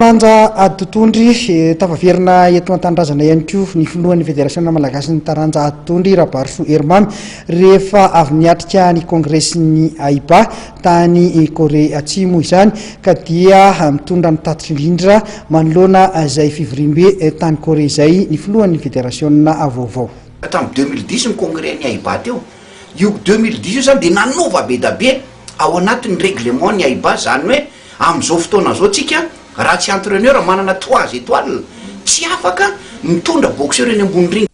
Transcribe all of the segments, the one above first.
Taranja Atotondry tafaverina eto an-tanindrazana ihany koa ny filohan'ny Fédération Malagasy ny Taranja Atotondry Rabarso Hermamy rehefa avy niatrika ny kongresin'ny AIBA tany Kore Atsimo izany ka dia mitondra ny tatitra indrindra manoloana izay fivoriam-be tany Kore izay ny filohan'ny Fédération vaovao. Tamin'ny 2010 ny congrès ny AIBA teo. Io 2010 io zany dia nanova be da be ao anatin'ny règlement ny AIBA zany hoe amin'izao fotoana izao tsika raha tsy entraîneur manana 3 étoiles tsy afaka mitondra boxeur eny ambony ring.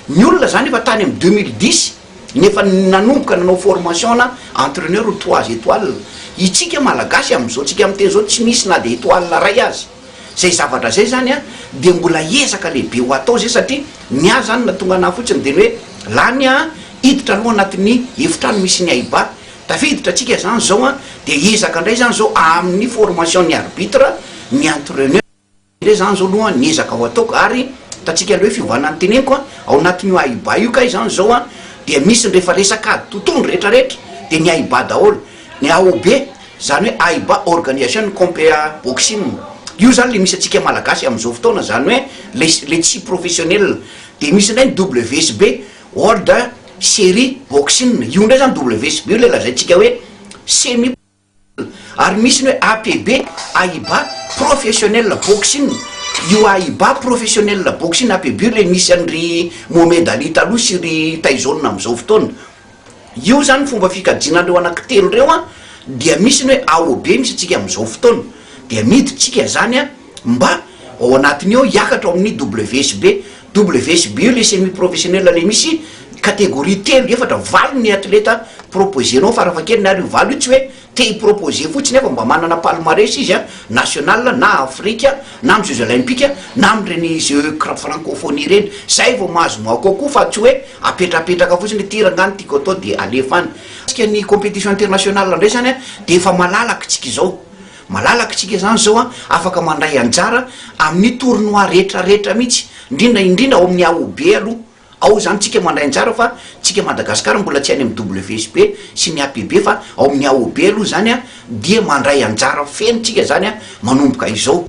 Ny olona zany efa tany amin'ny 2010 nefa nanomboka nanao formation na entraîneur 3 étoiles. Itsika malagasy amin'izao tsika amin'ny teny zao tsy misy na de étoile ray azy. Zay zavatra zay zany dia mbola ezaka lehibe ho atao zay satria ny azy zany natonga anahy fotsiny dia hoe lany hiditra aloha anatin'ny efitrano misy ny AIBA. Tafiditra atsika zany zao dia ezaka indray zany zao amin'ny formation ny arbitre ny entraîneur le zany zao aloha ny ezaka ho ataoko ary tatsika le hoe fiovana ny teneniko ao anatin'io AIBA io ka izany zao dia misy rehefa resaka tontolo rehetrarehetra dia ny AIBA daholo ny AOB zany hoe AIBA organisation compéa boxing io zany le misy atsika malagasy amin'izao fotoana zany hoe le tsy professionnel dia misy indray ny WSB World Série Boxing io ndray zany WSB io le lazaintsika hoe semi ary misy ny hoe APB AIBA professionnel boxing io AIBA professionnel boxing APB le misy an'ry Mohamed Ali taloha sy ry Tyson amin'izao fotoana io zany fomba fikajinareo anankitelo reo dia misy ny hoe AOB misy atsika amin'izao fotoana dia miditsika zany mba ao anatiny eo hiakatra ao amin'ny WSB io le semi professionnel le misy catégorie telo efatra valo ny atleta proposenao farafakely na rio valo io tsy hoe te hiproposé fotsiny efa mba manana palmarès izy national na afrika na amin'ny jeux olympique na amin'ireny jeux francophonie reny zay vao mahazo moako koa fa tsy hoe apetrapetraka fotsiny tirangany tiako atao dia alefany tsika ny compétition internationale ndray zany dia efa malalaka tsika izao malalaka tsika zany zao afaka mandray anjara amin'ny tournoi rehetrarehetra mihitsy indrindra ao amin'ny AOB aloha ao zany tsika mandray anjara fa tsika Madagasikara mbola tsy any amin'ny WSB sy ny APB fa ao amin'ny AOB aloha zany dia mandray anjara feno tsika zany manomboka izao.